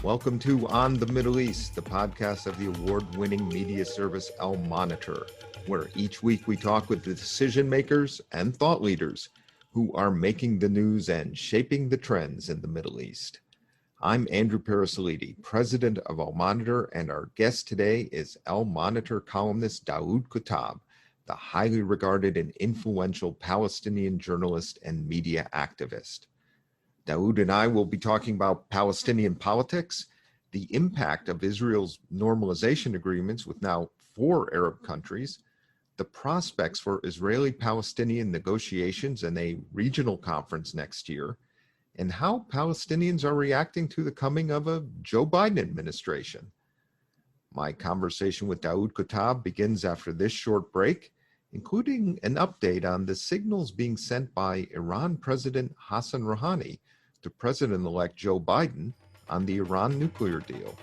Welcome to On the Middle East, the podcast of the award-winning media service Al Monitor, where each week we talk with the decision makers and thought leaders who are making the news and shaping the trends in the Middle East. I'm Andrew Parasiliti, president of Al Monitor, and our guest today is Al Monitor columnist Daoud Kuttab, the highly regarded and influential Palestinian journalist and media activist. Daoud and I will be talking about Palestinian politics, the impact of Israel's normalization agreements with now 4 Arab countries, the prospects for Israeli-Palestinian negotiations and a regional conference next year, and how Palestinians are reacting to the coming of a Joe Biden administration. My conversation with Daoud Kuttab begins after this short break, including an update on the signals being sent by Iran President Hassan Rouhani to President-elect Joe Biden on the Iran nuclear deal.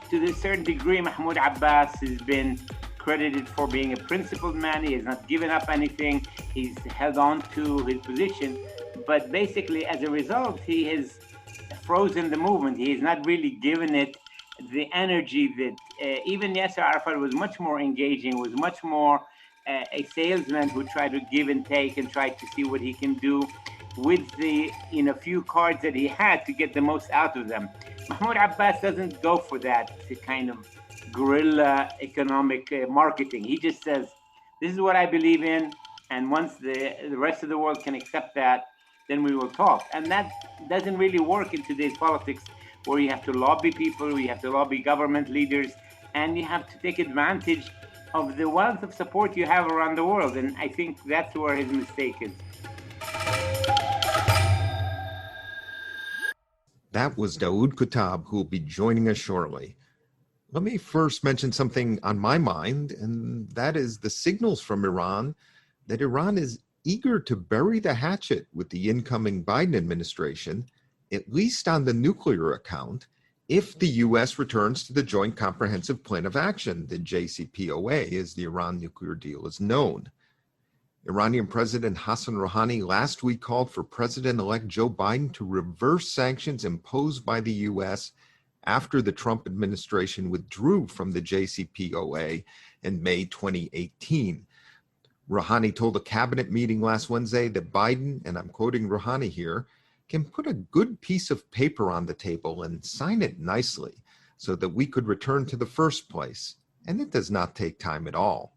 To a certain degree, Mahmoud Abbas has been credited for being a principled man. He has not given up anything. He's held on to his position. But basically, as a result, he has frozen the movement. He has not really given it the energy that even Yasser Arafat was much more engaging, was much more a salesman who tried to give and take and tried to see what he can do with the few cards that he had to get the most out of them. Mahmoud Abbas doesn't go for that kind of guerrilla economic marketing. He just says, this is what I believe in, and once the rest of the world can accept that, then we will talk. And that doesn't really work in today's politics, where you have to lobby people, you have to lobby government leaders, and you have to take advantage of the wealth of support you have around the world. And I think that's where his mistake is. That was Daoud Kuttab, who will be joining us shortly. Let me first mention something on my mind, and that is the signals from Iran that Iran is eager to bury the hatchet with the incoming Biden administration, at least on the nuclear account, if the U.S. returns to the Joint Comprehensive Plan of Action, the JCPOA, as the Iran nuclear deal is known. Iranian President Hassan Rouhani last week called for President-elect Joe Biden to reverse sanctions imposed by the U.S. after the Trump administration withdrew from the JCPOA in May 2018. Rouhani told a cabinet meeting last Wednesday that Biden, and I'm quoting Rouhani here, can put a good piece of paper on the table and sign it nicely so that we could return to the first place. And it does not take time at all.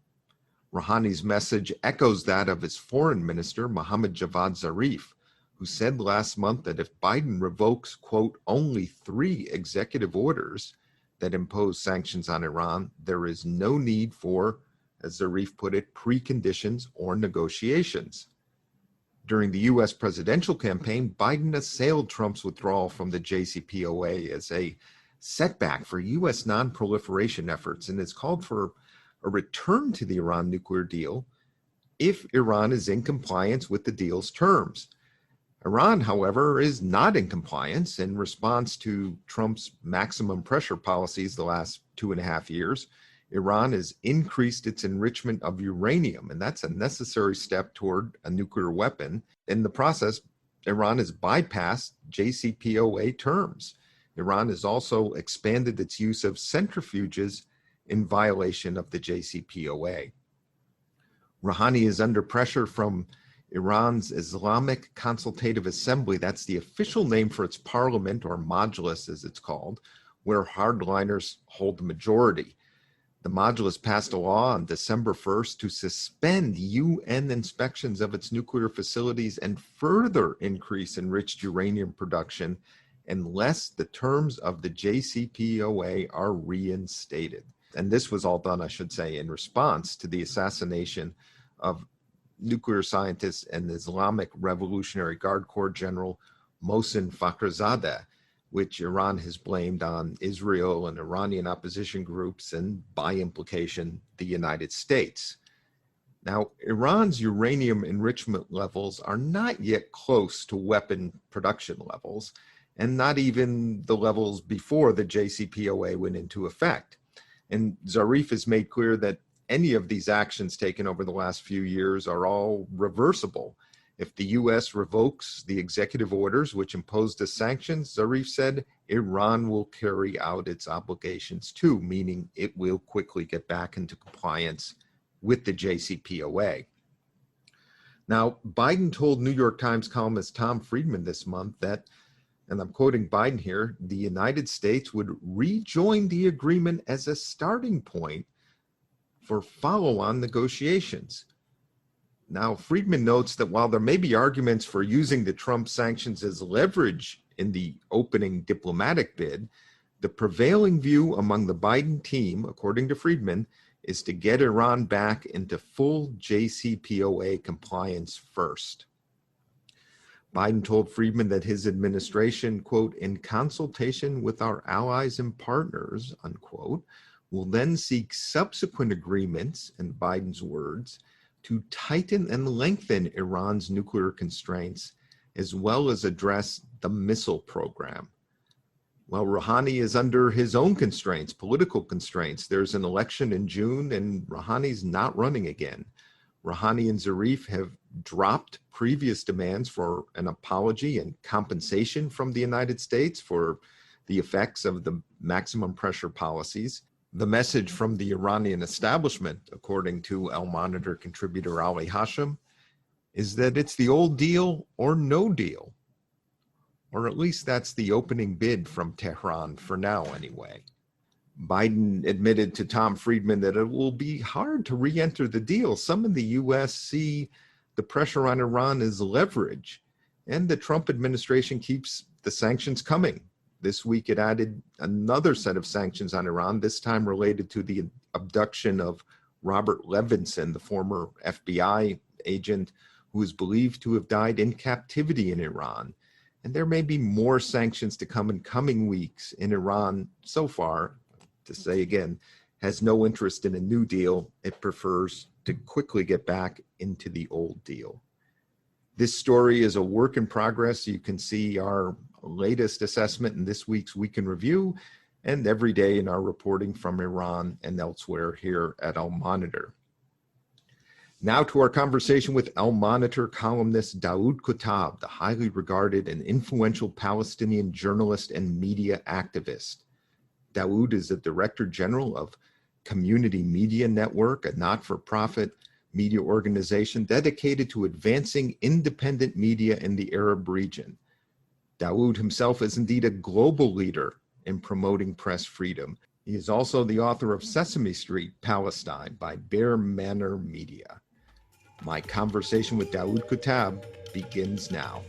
Rouhani's message echoes that of his foreign minister, Mohammad Javad Zarif, who said last month that if Biden revokes, quote, only 3 executive orders that impose sanctions on Iran, there is no need for, as Zarif put it, preconditions or negotiations. During the U.S. presidential campaign, Biden assailed Trump's withdrawal from the JCPOA as a setback for U.S. non-proliferation efforts and has called for a return to the Iran nuclear deal if Iran is in compliance with the deal's terms. Iran, however, is not in compliance. In response to Trump's maximum pressure policies the last 2.5 years, Iran has increased its enrichment of uranium, and that's a necessary step toward a nuclear weapon. In the process, Iran has bypassed JCPOA terms. Iran has also expanded its use of centrifuges in violation of the JCPOA. Rouhani is under pressure from Iran's Islamic Consultative Assembly. That's the official name for its parliament, or Majlis as it's called, where hardliners hold the majority. The Majlis passed a law on December 1st to suspend UN inspections of its nuclear facilities and further increase enriched uranium production unless the terms of the JCPOA are reinstated. And this was all done, I should say, in response to the assassination of nuclear scientist and Islamic Revolutionary Guard Corps General Mohsen Fakhrizadeh, which Iran has blamed on Israel and Iranian opposition groups and, by implication, the United States. Now, Iran's uranium enrichment levels are not yet close to weapon production levels, and not even the levels before the JCPOA went into effect. And Zarif has made clear that any of these actions taken over the last few years are all reversible. If the U.S. revokes the executive orders which imposed the sanctions, Zarif said, Iran will carry out its obligations too, meaning it will quickly get back into compliance with the JCPOA. Now, Biden told New York Times columnist Tom Friedman this month that, and I'm quoting Biden here, the United States would rejoin the agreement as a starting point for follow-on negotiations. Now, Friedman notes that while there may be arguments for using the Trump sanctions as leverage in the opening diplomatic bid, the prevailing view among the Biden team, according to Friedman, is to get Iran back into full JCPOA compliance first. Biden told Friedman that his administration, quote, in consultation with our allies and partners, unquote, will then seek subsequent agreements, in Biden's words, to tighten and lengthen Iran's nuclear constraints, as well as address the missile program. Well, Rouhani is under his own constraints, political constraints. There's an election in June and Rouhani's not running again. Rouhani and Zarif have dropped previous demands for an apology and compensation from the United States for the effects of the maximum pressure policies. The message from the Iranian establishment, according to El Monitor contributor Ali Hashim, is that it's the old deal or no deal. Or at least that's the opening bid from Tehran for now anyway. Biden admitted to Tom Friedman that it will be hard to re-enter the deal. Some in the U.S. see the pressure on Iran as leverage, and the Trump administration keeps the sanctions coming. This week it added another set of sanctions on Iran, this time related to the abduction of Robert Levinson, the former FBI agent who is believed to have died in captivity in Iran. And there may be more sanctions to come in coming weeks. In Iran, so far, to say again, has no interest in a new deal. It prefers to quickly get back into the old deal. This story is a work in progress. You can see our latest assessment in this week's Week in Review and every day in our reporting from Iran and elsewhere here at El Monitor. Now to our conversation with El Monitor columnist Daoud Kuttab, the highly regarded and influential Palestinian journalist and media activist. Daoud is the Director General of Community Media Network, a not-for-profit media organization dedicated to advancing independent media in the Arab region. Daoud himself is indeed a global leader in promoting press freedom. He is also the author of Sesame Street, Palestine by Bear Manor Media. My conversation with Daoud Kuttab begins now.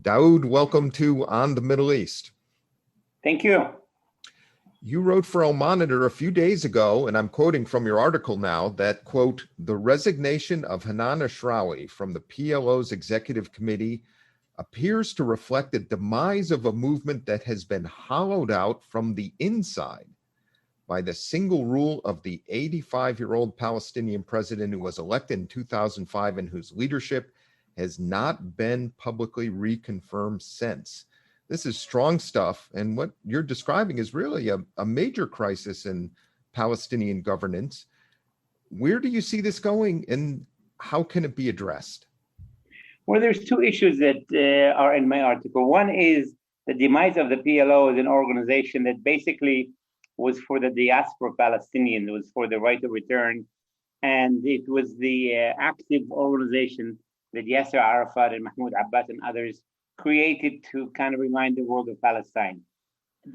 Daoud, welcome to On the Middle East. Thank you. You wrote for El Monitor a few days ago, and I'm quoting from your article now, that, quote, the resignation of Hanan Ashrawi from the PLO's executive committee appears to reflect the demise of a movement that has been hollowed out from the inside by the single rule of the 85-year-old Palestinian president who was elected in 2005 and whose leadership has not been publicly reconfirmed since. This is strong stuff, and what you're describing is really a major crisis in Palestinian governance. Where do you see this going, and how can it be addressed? Well, there's two issues that are in my article. One is the demise of the PLO as an organization that basically was for the diaspora Palestinians, it was for the right of return, and it was the active organization that Yasser Arafat and Mahmoud Abbas and others created to kind of remind the world of Palestine.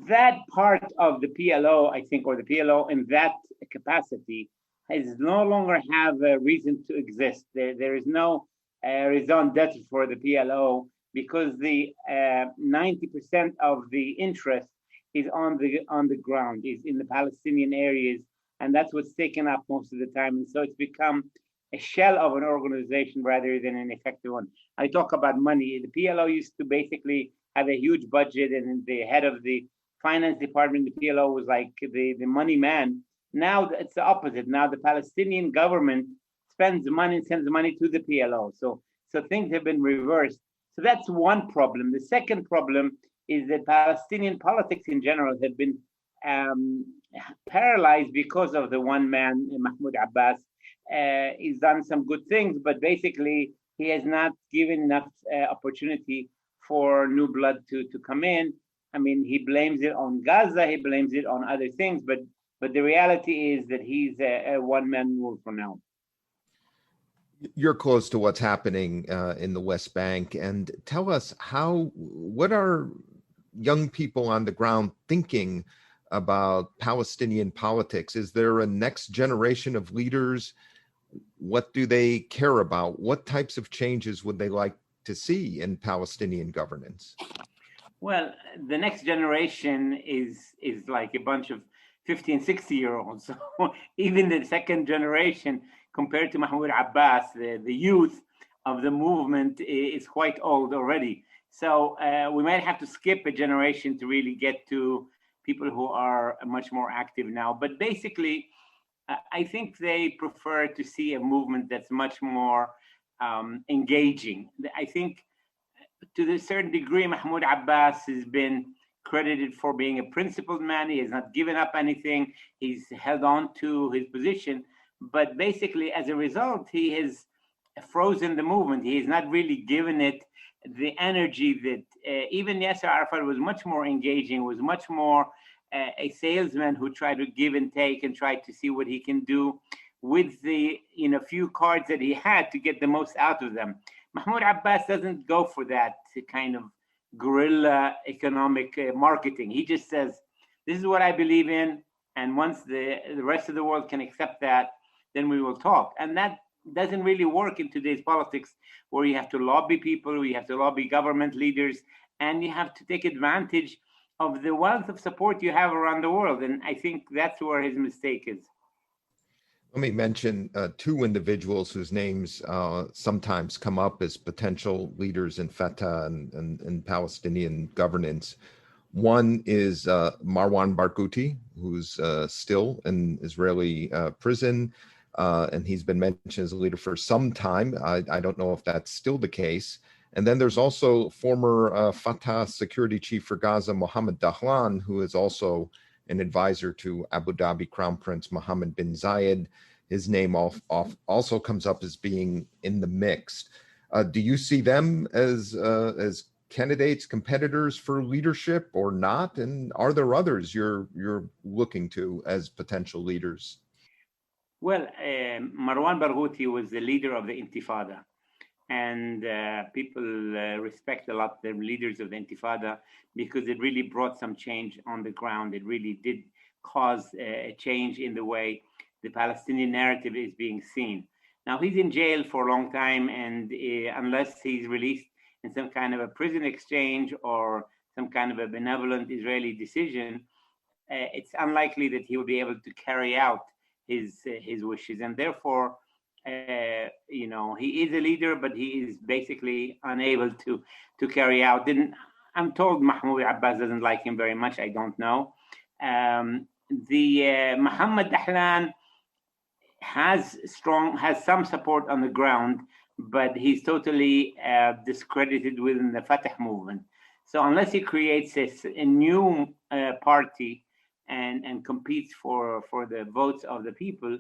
That part of the PLO, I think, or the PLO in that capacity, has no longer have a reason to exist. There is no raison d'etre for the PLO because the 90% of the interest is on the ground, is in the Palestinian areas, and that's what's taken up most of the time. And so it's become a shell of an organization rather than an effective one. I talk about money. The PLO used to basically have a huge budget, and the head of the finance department, the PLO was like the money man. Now it's the opposite. Now the Palestinian government spends money and sends money to the PLO. So things have been reversed. So that's one problem. The second problem is that Palestinian politics in general have been paralyzed because of the one man, Mahmoud Abbas, he's done some good things, but basically he has not given enough opportunity for new blood to come in. I mean, he blames it on Gaza, he blames it on other things, but the reality is that he's a one-man rule for now. You're close to what's happening in the West Bank, and tell us what are young people on the ground thinking about Palestinian politics? Is there a next generation of leaders? What do they care about? What types of changes would they like to see in Palestinian governance? Well, the next generation is like a bunch of 50 and 60-year-olds. So even the second generation, compared to Mahmoud Abbas, the youth of the movement is quite old already. So we might have to skip a generation to really get to people who are much more active now. But basically, I think they prefer to see a movement that's much more engaging. I think to a certain degree, Mahmoud Abbas has been credited for being a principled man. He has not given up anything. He's held on to his position. But basically, as a result, he has frozen the movement. He has not really given it the energy that even Yasser Arafat was much more engaging, was much more a salesman who tried to give and take and tried to see what he can do with the few cards that he had to get the most out of them. Mahmoud Abbas doesn't go for that kind of guerrilla economic marketing. He just says, this is what I believe in, and once the rest of the world can accept that, then we will talk. And that doesn't really work in today's politics, where you have to lobby people, where you have to lobby government leaders, and you have to take advantage of the wealth of support you have around the world. And I think that's where his mistake is. Let me mention two individuals whose names sometimes come up as potential leaders in Fatah and Palestinian governance. One is Marwan Barghouti, who's still in Israeli prison, and he's been mentioned as a leader for some time. I don't know if that's still the case. And then there's also former Fatah security chief for Gaza, Mohammed Dahlan, who is also an advisor to Abu Dhabi Crown Prince Mohammed bin Zayed. His name also comes up as being in the mix. Do you see them as candidates, competitors for leadership or not? And are there others you're looking to as potential leaders? Well, Marwan Barghouti was the leader of the Intifada. And people respect a lot the leaders of the Intifada because it really brought some change on the ground. It really did cause a change in the way the Palestinian narrative is being seen. Now, he's in jail for a long time, and unless he's released in some kind of a prison exchange or some kind of a benevolent Israeli decision, it's unlikely that he will be able to carry out his wishes. And therefore, he is a leader, but he is basically unable to carry out. And I'm told Mahmoud Abbas doesn't like him very much. I don't know. Mohammed Dahlan has some support on the ground, but he's totally discredited within the Fatah movement. So unless he creates a new party and competes for the votes of the people,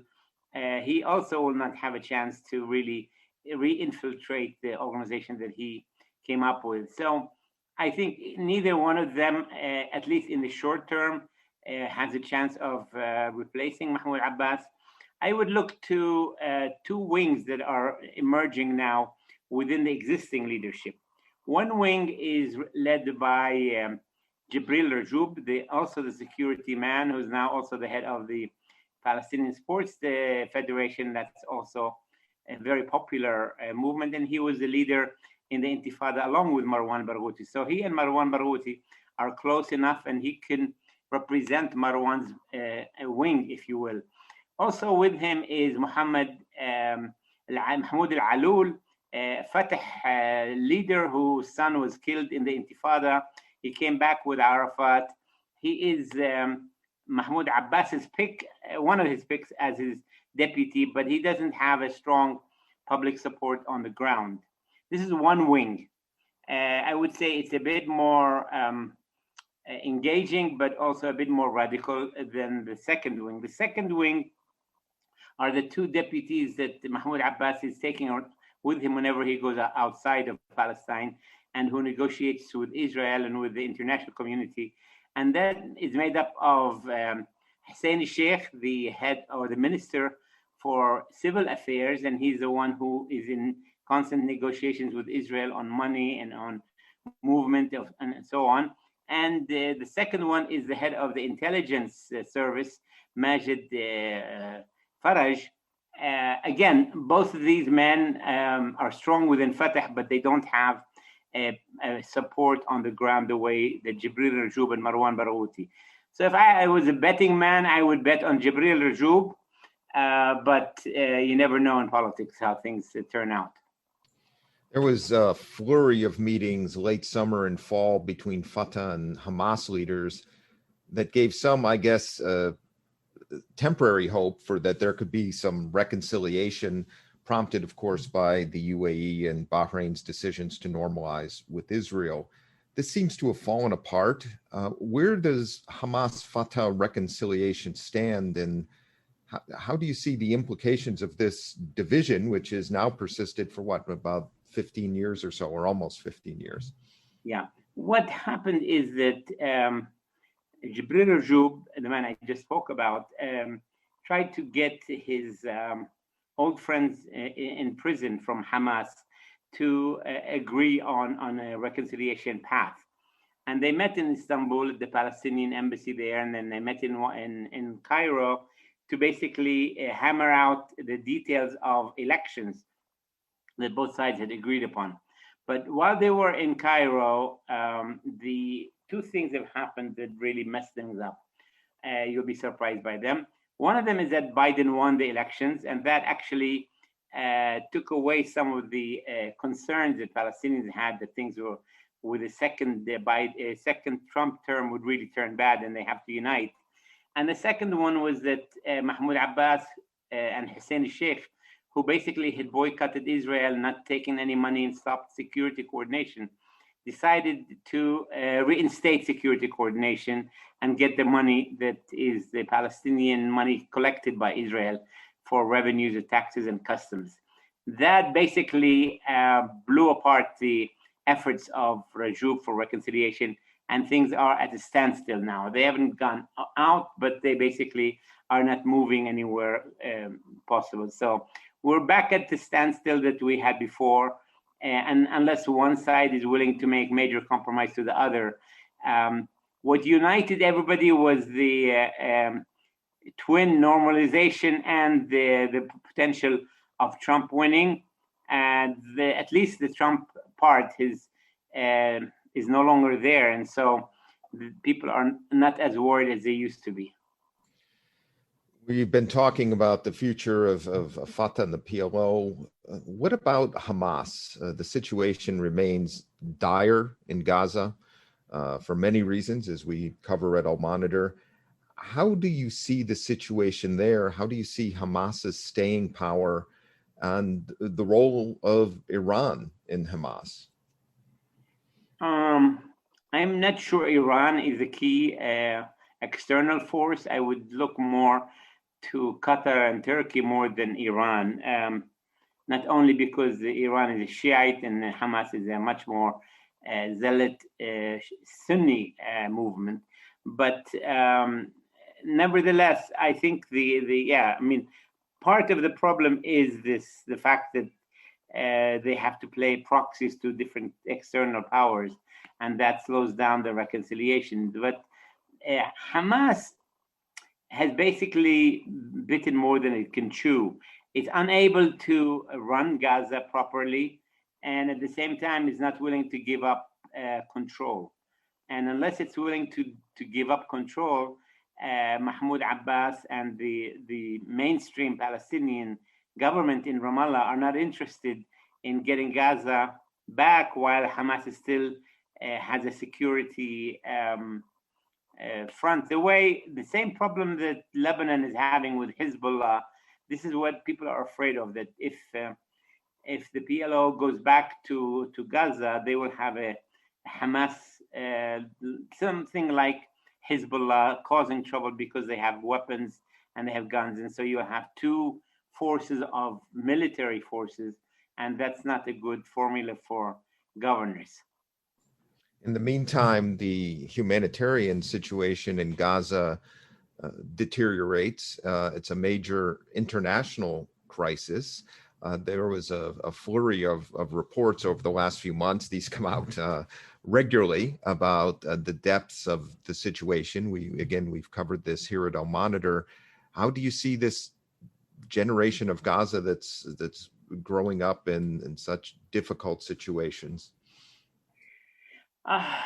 he also will not have a chance to really re-infiltrate the organization that he came up with. So I think neither one of them, at least in the short term, has a chance of replacing Mahmoud Abbas. I would look to two wings that are emerging now within the existing leadership. One wing is led by Jibril Rajoub, also the security man, who's now also the head of the Palestinian Sports Federation. That's also a very popular movement, and he was the leader in the Intifada along with Marwan Barghouti. So he and Marwan Barghouti are close enough, and he can represent Marwan's wing, if you will. Also with him is Mahmoud Al-Alul, Fatah leader whose son was killed in the Intifada. He came back with Arafat. He is Mahmoud Abbas's pick, one of his picks as his deputy, but he doesn't have a strong public support on the ground. This is one wing. I would say it's a bit more engaging, but also a bit more radical than the second wing. The second wing are the two deputies that Mahmoud Abbas is taking with him whenever he goes outside of Palestine, and who negotiates with Israel and with the international community. And that is made up of Hussein Sheikh, the head or the minister for civil affairs, and he's the one who is in constant negotiations with Israel on money and on movement and so on. And the second one is the head of the intelligence service, Majid Faraj. Again, both of these men are strong within Fatah, but they don't have support on the ground the way that Jibril Rajoub and Marwan Barghouti. So if I was a betting man, I would bet on Jibril Rajoub, but you never know in politics how things turn out. There was a flurry of meetings late summer and fall between Fatah and Hamas leaders that gave some, I guess, temporary hope for that there could be some reconciliation, prompted, of course, by the UAE and Bahrain's decisions to normalize with Israel. This seems to have fallen apart. Where does Hamas-Fatah reconciliation stand, and how do you see the implications of this division, which has now persisted for what, about 15 years or so, or almost 15 years? Yeah. What happened is that Jibril Rajoub, the man I just spoke about, tried to get his old friends in prison from Hamas to agree on a reconciliation path. And they met in Istanbul at the Palestinian embassy there, and then they met in Cairo to basically hammer out the details of elections that both sides had agreed upon. But while they were in Cairo, the two things have happened that really messed things up. You'll be surprised by them. One of them is that Biden won the elections, and that actually took away some of the concerns that Palestinians had that things were, with a second Trump term, would really turn bad and they have to unite. And the second one was that Mahmoud Abbas and Hussein Sheikh, who basically had boycotted Israel, not taken any money and stopped security coordination, decided to reinstate security coordination and get the money that is the Palestinian money collected by Israel for revenues and taxes and customs. That basically blew apart the efforts of Rajoub for reconciliation, and things are at a standstill now. They haven't gone out, but they basically are not moving anywhere possible. So we're back at the standstill that we had before, and unless one side is willing to make major compromise to the other. What united everybody was the twin normalization and the potential of Trump winning, and at least the Trump part is no longer there, and so people are not as worried as they used to be. We've been talking about the future of Fatah and the PLO. What about Hamas? The situation remains dire in Gaza for many reasons, as we cover at Al Monitor. How do you see the situation there? How do you see Hamas's staying power and the role of Iran in Hamas? I'm not sure Iran is a key external force. I would look more to Qatar and Turkey more than Iran, not only because Iran is a Shiite and Hamas is a much more zealot Sunni movement, but nevertheless, I think part of the problem is the fact that they have to play proxies to different external powers, and that slows down the reconciliation. But Hamas has basically bitten more than it can chew. It's unable to run Gaza properly, and at the same time is not willing to give up control. And unless it's willing to give up control, Mahmoud Abbas and the mainstream Palestinian government in Ramallah are not interested in getting Gaza back while Hamas is still has a security front. The same problem that Lebanon is having with Hezbollah, this is what people are afraid of, that if the PLO goes back to Gaza, they will have a Hamas, something like Hezbollah, causing trouble because they have weapons and they have guns. And so you have two forces of military forces, and that's not a good formula for governors. In the meantime, the humanitarian situation in Gaza deteriorates. It's a major international crisis. There was a flurry of reports over the last few months. These come out regularly about the depths of the situation. We've covered this here at Al Monitor. How do you see this generation of Gaza that's growing up in such difficult situations?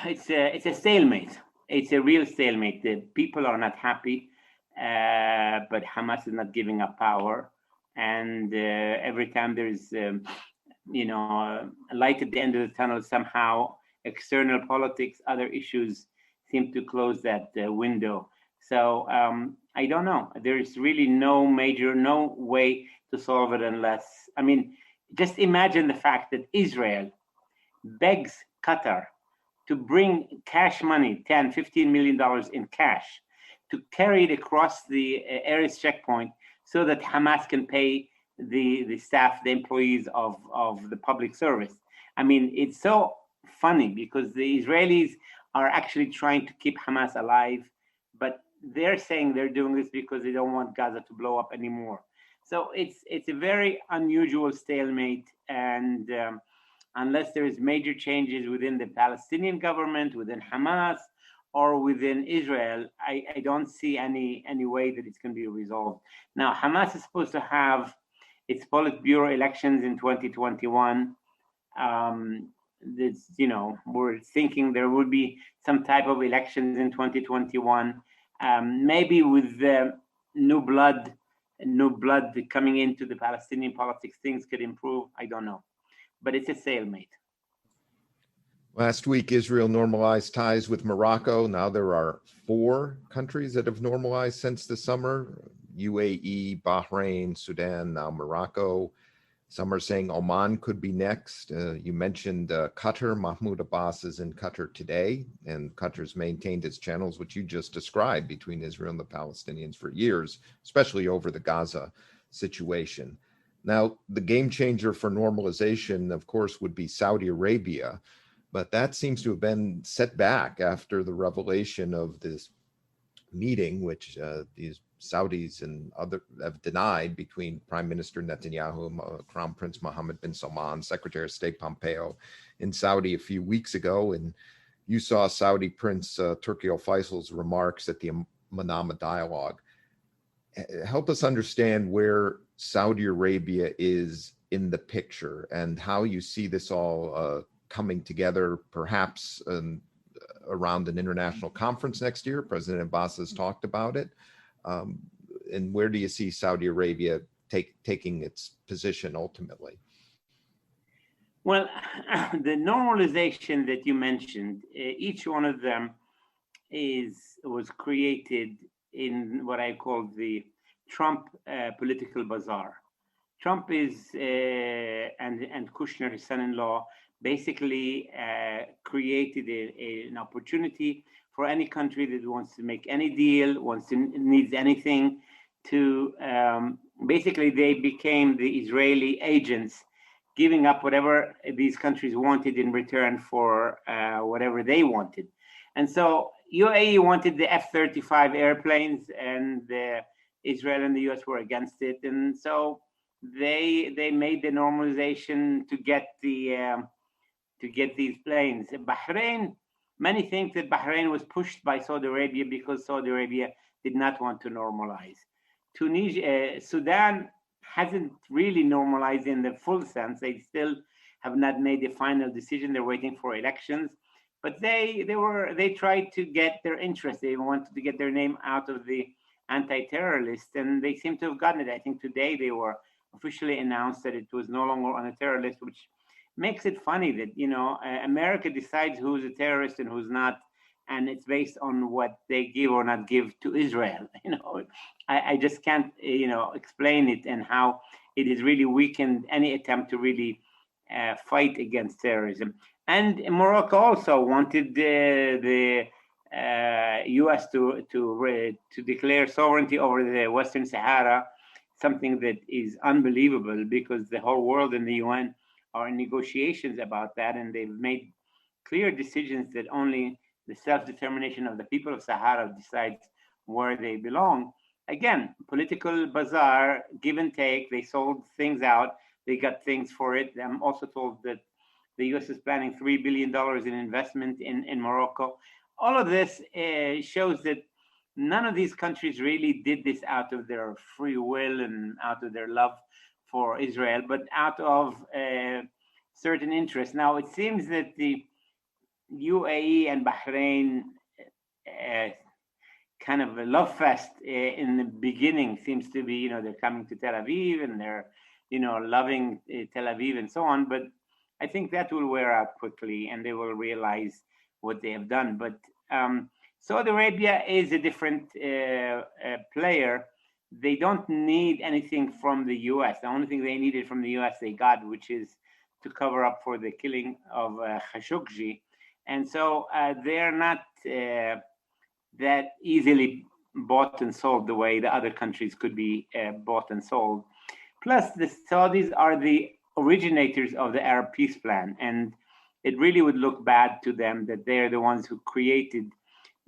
It's a stalemate. It's a real stalemate. The people are not happy, but Hamas is not giving up power. And every time there's, a light at the end of the tunnel, somehow external politics, other issues seem to close that window. So I don't know. There is really no way to solve it unless, just imagine the fact that Israel begs Qatar to bring cash money, $10-15 million in cash, to carry it across the Erez checkpoint so that Hamas can pay the staff, the employees of the public service. It's so funny because the Israelis are actually trying to keep Hamas alive, but they're saying they're doing this because they don't want Gaza to blow up anymore. So it's a very unusual stalemate, and unless there is major changes within the Palestinian government, within Hamas, or within Israel, I don't see any way that it's going to be resolved. Now, Hamas is supposed to have its Politburo elections in 2021. We're thinking there would be some type of elections in 2021. Maybe with new blood coming into the Palestinian politics, things could improve. I don't know. But it's a stalemate. Last week, Israel normalized ties with Morocco. Now there are 4 countries that have normalized since the summer: UAE, Bahrain, Sudan, now Morocco. Some are saying Oman could be next. You mentioned Qatar. Mahmoud Abbas is in Qatar today, and Qatar's maintained its channels, which you just described, between Israel and the Palestinians for years, especially over the Gaza situation. Now, the game changer for normalization, of course, would be Saudi Arabia, but that seems to have been set back after the revelation of this meeting, which these Saudis and other have denied, between Prime Minister Netanyahu, Crown Prince Mohammed bin Salman, Secretary of State Pompeo in Saudi a few weeks ago. And you saw Saudi Prince Turki Al Faisal's remarks at the Manama dialogue. Help us understand where Saudi Arabia is in the picture and how you see this all coming together, perhaps around an international conference next year. President Abbas has talked about it. And where do you see Saudi Arabia taking its position ultimately? Well, the normalization that you mentioned, each one of them was created in what I call the Trump political bazaar. Trump is and Kushner, his son-in-law, basically created an opportunity for any country that wants to make any deal, needs anything, to basically they became the Israeli agents, giving up whatever these countries wanted in return for whatever they wanted. And so UAE wanted the F-35 airplanes, and Israel and the US were against it. And so they made the normalization to get these planes. Bahrain, many think that Bahrain was pushed by Saudi Arabia because Saudi Arabia did not want to normalize. Sudan hasn't really normalized in the full sense. They still have not made the final decision. They're waiting for elections. But they tried to get their interest. They wanted to get their name out of the anti-terror list, and they seem to have gotten it. I think today they were officially announced that it was no longer on a terror list, which makes it funny that America decides who's a terrorist and who's not, and it's based on what they give or not give to Israel. I just can't explain it, and how it has really weakened any attempt to really fight against terrorism. And Morocco also wanted the U.S. to declare sovereignty over the Western Sahara, something that is unbelievable, because the whole world and the UN are in negotiations about that, and they've made clear decisions that only the self-determination of the people of Sahara decides where they belong. Again, political bazaar, give and take. They sold things out. They got things for it. I'm also told that the U.S. is planning $3 billion in investment in Morocco. All of this shows that none of these countries really did this out of their free will and out of their love for Israel, but out of certain interests. Now, it seems that the UAE and Bahrain kind of a love fest in the beginning seems to be, they're coming to Tel Aviv and they're, loving Tel Aviv and so on. But I think that will wear out quickly and they will realize what they have done. But Saudi Arabia is a different player. They don't need anything from the US. The only thing they needed from the US they got, which is to cover up for the killing of Khashoggi. And so they're not that easily bought and sold the way the other countries could be bought and sold. Plus, the Saudis are the originators of the Arab peace plan, and it really would look bad to them that they're the ones who created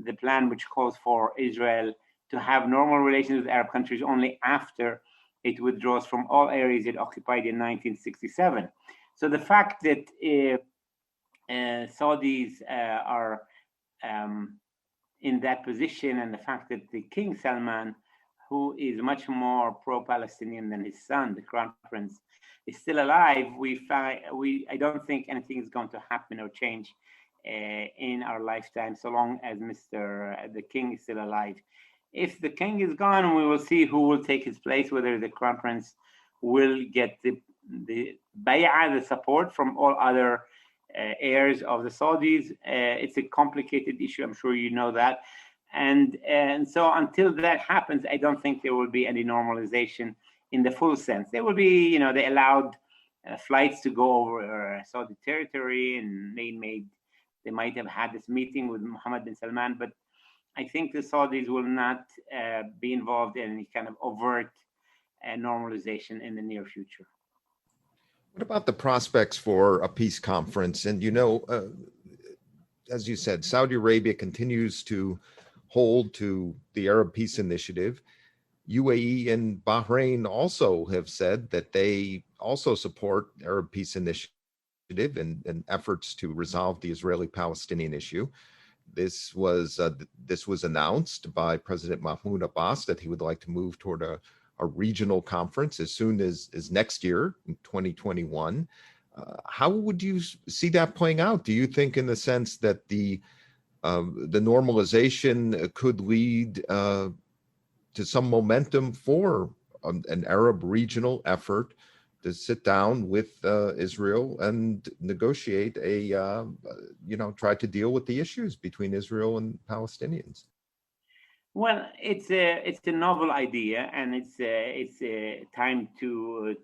the plan which calls for Israel to have normal relations with Arab countries only after it withdraws from all areas it occupied in 1967. So the fact that Saudis are in that position, and the fact that the King Salman, who is much more pro-Palestinian than his son, the Crown Prince, is still alive, I don't think anything is going to happen or change in our lifetime, so long as the King is still alive. If the King is gone, we will see who will take his place, whether the Crown Prince will get the bay'ah, the support from all other heirs of the Saudis. It's a complicated issue, I'm sure you know that. And so until that happens, I don't think there will be any normalization in the full sense. There will be, they allowed flights to go over Saudi territory, and they might have had this meeting with Mohammed bin Salman, but I think the Saudis will not be involved in any kind of overt normalization in the near future. What about the prospects for a peace conference? And, as you said, Saudi Arabia continues to hold to the Arab Peace Initiative. UAE and Bahrain also have said that they also support Arab Peace Initiative and efforts to resolve the Israeli-Palestinian issue. This was announced by President Mahmoud Abbas that he would like to move toward a regional conference as soon as next year, in 2021. How would you see that playing out? Do you think, in the sense that the normalization could lead to some momentum for an Arab regional effort to sit down with Israel and negotiate try to deal with the issues between Israel and Palestinians? Well, it's a novel idea, and it's a time to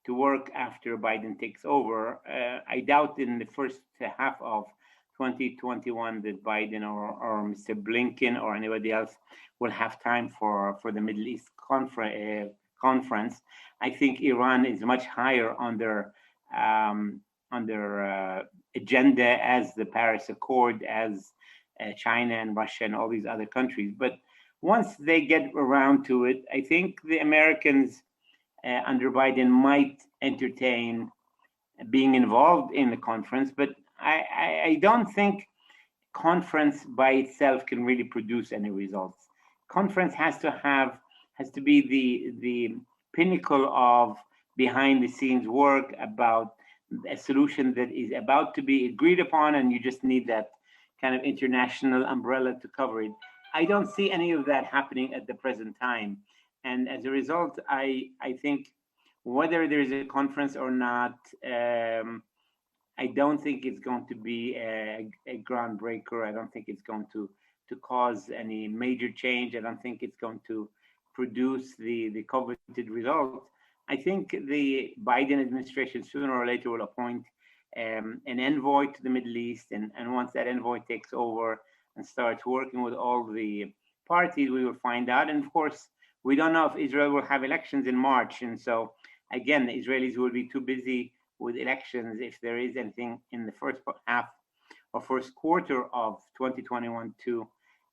work after Biden takes over. I doubt in the first half of 2021 that Biden or Mr. Blinken or anybody else will have time for the Middle East conference. I think Iran is much higher on their agenda, as the Paris Accord, as China and Russia and all these other countries. But once they get around to it, I think the Americans under Biden might entertain being involved in the conference. But I don't think conference by itself can really produce any results. Conference has to be the pinnacle of behind the scenes work about a solution that is about to be agreed upon, and you just need that kind of international umbrella to cover it. I don't see any of that happening at the present time. And as a result, I think whether there is a conference or not, I don't think it's going to be a groundbreaker. I don't think it's going to cause any major change. I don't think it's going to produce the coveted result. I think the Biden administration sooner or later will appoint an envoy to the Middle East. And once that envoy takes over and starts working with all the parties, we will find out. And of course, We don't know if Israel will have elections in March. And so, again, the Israelis will be too busy with elections if there is anything in the first half or first quarter of 2021 to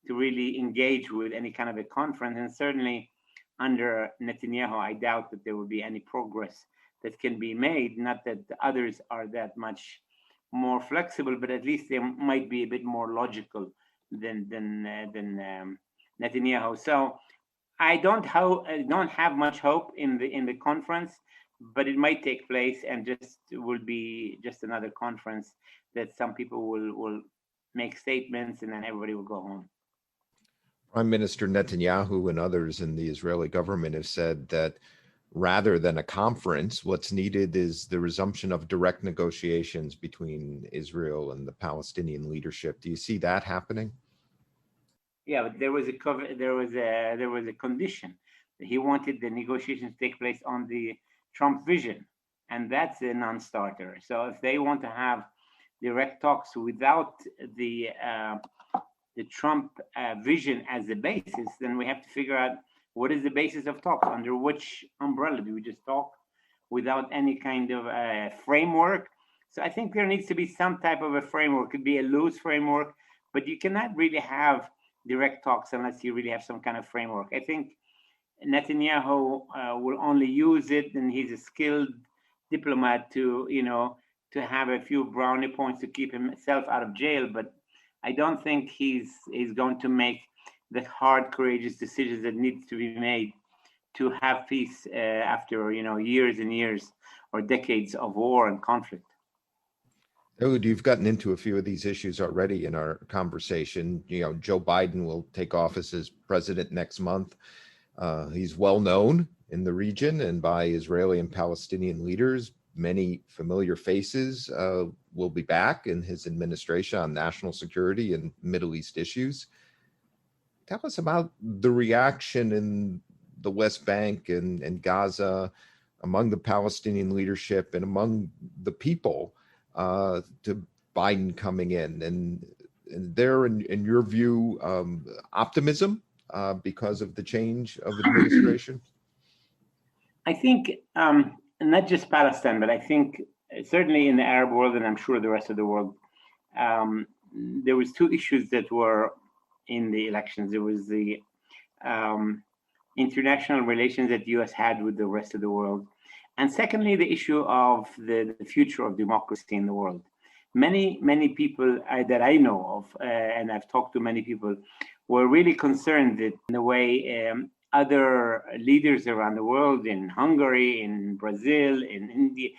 really engage with any kind of a conference. And certainly under Netanyahu, I doubt that there will be any progress that can be made. Not that the others are that much more flexible, but at least they might be a bit more logical than Netanyahu. So I don't have much hope in the conference, but it might take place and just will be just another conference that some people will make statements and then everybody will go home. Prime Minister Netanyahu and others in the Israeli government have said that rather than a conference, what's needed is the resumption of direct negotiations between Israel and the Palestinian leadership. Do you see that happening? Yeah, but there was a condition. He wanted the negotiations to take place on the Trump vision, and that's a non-starter. So if they want to have direct talks without the Trump vision as the basis, then we have to figure out what is the basis of talks. Under which umbrella do we just talk without any kind of framework? So I think there needs to be some type of a framework. It could be a loose framework, but you cannot really have direct talks unless you really have some kind of framework. I think Netanyahu will only use it, and he's a skilled diplomat to have a few brownie points to keep himself out of jail. But I don't think he's going to make the hard, courageous decisions that need to be made to have peace after years and years or decades of war and conflict. Daoud, you've gotten into a few of these issues already in our conversation. Joe Biden will take office as president next month. He's well known in the region and by Israeli and Palestinian leaders. Many familiar faces will be back in his administration on national security and Middle East issues. Tell us about the reaction in the West Bank and Gaza among the Palestinian leadership and among the people to Biden coming in, and there, in your view, optimism because of the change of administration? I think not just Palestine, but I think certainly in the Arab world, and I'm sure the rest of the world, there was two issues that were in the elections. There was the international relations that the U.S. had with the rest of the world. And secondly, the issue of the future of democracy in the world. Many people that I know of, and I've talked to many people, were really concerned that in the way other leaders around the world, in Hungary, in Brazil, in India,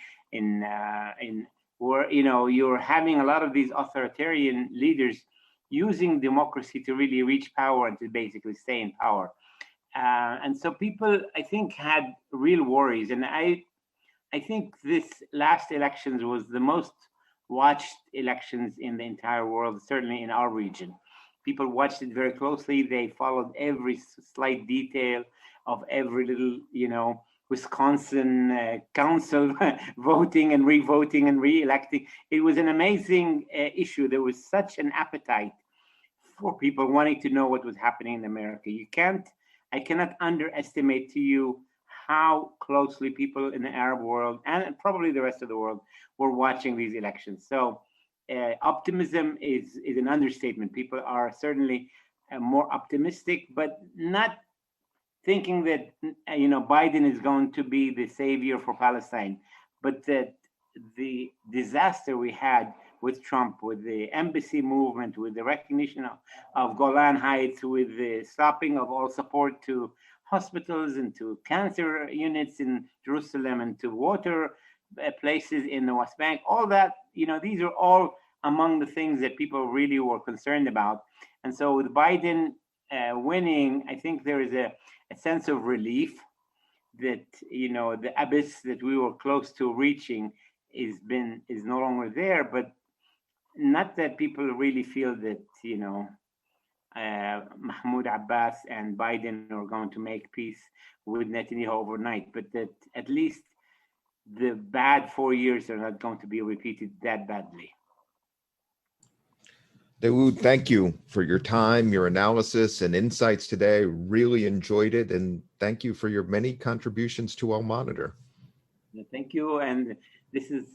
where you're having a lot of these authoritarian leaders using democracy to really reach power and to basically stay in power. And so people, I think, had real worries. And I think this last elections was the most watched elections in the entire world, certainly in our region. People watched it very closely. They followed every slight detail of every little, Wisconsin council voting and re-voting and re-electing. It was an amazing issue. There was such an appetite for people wanting to know what was happening in America. I cannot underestimate to you how closely people in the Arab world and probably the rest of the world were watching these elections. So optimism is an understatement. People are certainly more optimistic, but not thinking that Biden is going to be the savior for Palestine, but that the disaster we had with Trump, with the embassy movement, with the recognition of Golan Heights, with the stopping of all support to hospitals and to cancer units in Jerusalem and to water places in the West Bank, all that, these are all among the things that people really were concerned about. And so with Biden winning, I think there is a sense of relief that, the abyss that we were close to reaching is no longer there, but not that people really feel that, Mahmoud Abbas and Biden are going to make peace with Netanyahu overnight, but that at least the bad 4 years are not going to be repeated that badly. Daoud, thank you for your time, your analysis, and insights today. Really enjoyed it, and thank you for your many contributions to Al Monitor. Thank you. And this is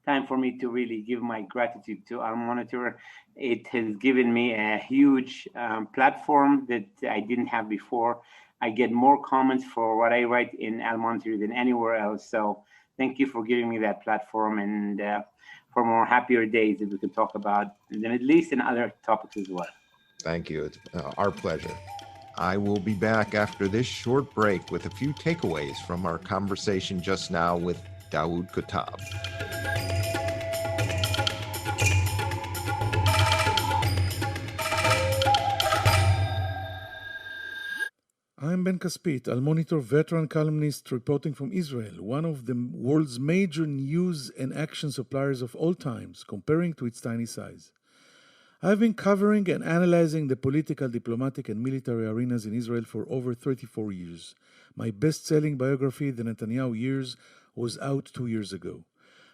time for me to really give my gratitude to our monitor. It has given me a huge platform that I didn't have before. I get more comments for what I write in Al Monitor than anywhere else. So thank you for giving me that platform, and for more happier days that we can talk about the Middle East and other topics as well. Thank you. It's our pleasure. I will be back after this short break with a few takeaways from our conversation just now with Daoud Kuttab. I'm Ben Caspit, Al Monitor veteran columnist reporting from Israel, one of the world's major news and action suppliers of all times, comparing to its tiny size. I've been covering and analyzing the political, diplomatic, and military arenas in Israel for over 34 years. My best-selling biography, The Netanyahu Years, was out 2 years ago.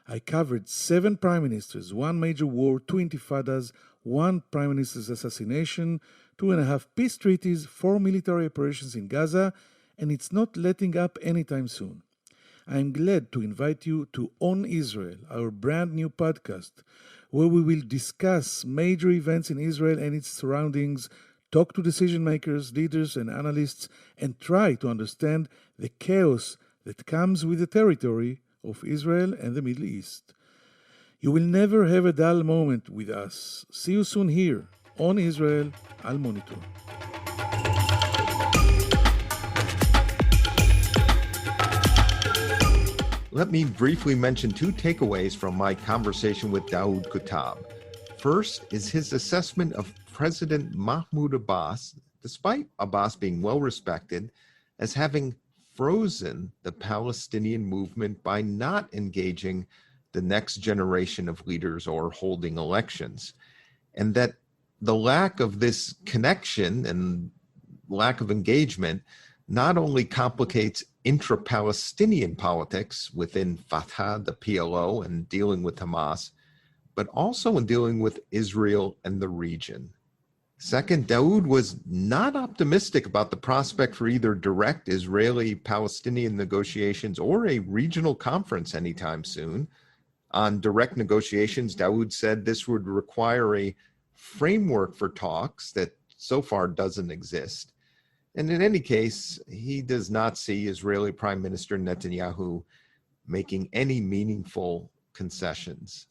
I covered 7 prime ministers, 1 major war, 2 intifadas, 1 prime minister's assassination, 2.5 peace treaties, 4 military operations in Gaza, and it's not letting up anytime soon. I am glad to invite you to On Israel, our brand new podcast, where we will discuss major events in Israel and its surroundings, talk to decision makers, leaders, and analysts, and try to understand the chaos that comes with the territory of Israel and the Middle East. You will never have a dull moment with us. See you soon here on Israel, Al Monitor. Let me briefly mention 2 takeaways from my conversation with Daoud Kuttab. First is his assessment of President Mahmoud Abbas, despite Abbas being well respected, as having frozen the Palestinian movement by not engaging the next generation of leaders or holding elections. And that the lack of this connection and lack of engagement not only complicates intra-Palestinian politics within Fatah, the PLO, and dealing with Hamas, but also in dealing with Israel and the region. Second, Daoud was not optimistic about the prospect for either direct Israeli-Palestinian negotiations or a regional conference anytime soon. On direct negotiations, Daoud said this would require a framework for talks that so far doesn't exist. And in any case, he does not see Israeli Prime Minister Netanyahu making any meaningful concessions.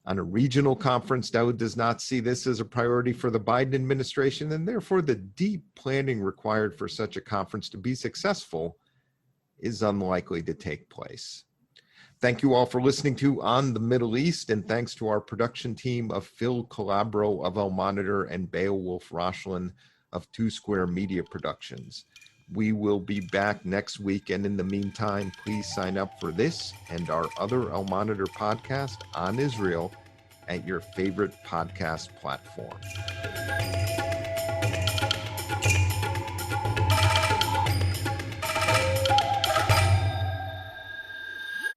On a regional conference, Daoud does not see this as a priority for the Biden administration, and therefore the deep planning required for such a conference to be successful is unlikely to take place. Thank you all for listening to On the Middle East, and thanks to our production team of Phil Calabro of Al Monitor and Beowulf Rochlin of Two Square Media Productions. We will be back next week, and in the meantime, please sign up for this and our other Al Monitor podcast on Israel at your favorite podcast platform.